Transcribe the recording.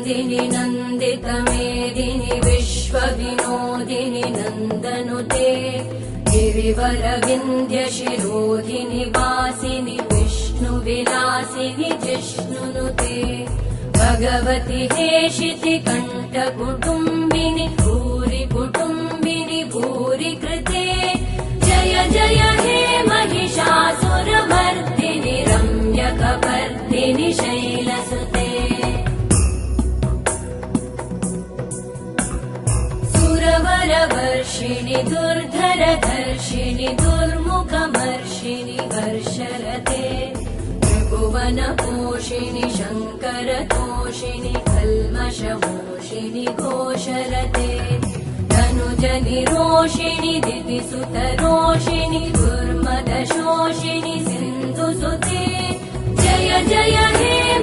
नन्दिनि नन्दितमेदिनि विश्वविनोदिनि नन्दनुते गिरिवरविन्ध्यशिरोधिनि वासिनि विष्णुविलासिनि जिष्णुनुते भगवति हेशिति कण्ठकुटुम्बिनि भूरि कुटुम्बिनि भूरि कृते जय जय हे महिषासुरमर्दिनि रम्यकपर्दिनि शैलसुते सुरवरवर्षिणि दुर्धरधर्षिणि दुर्मुखमर्षिणि वर्षरते त्रिभुवनपोषिणि शङ्करतोषिणि कल्मषमोषिणि घोषरते धनुजनिरोषिणि दितिसुतरोषिणि दुर्मदशोषिणि सिन्धुसुते जय जय हे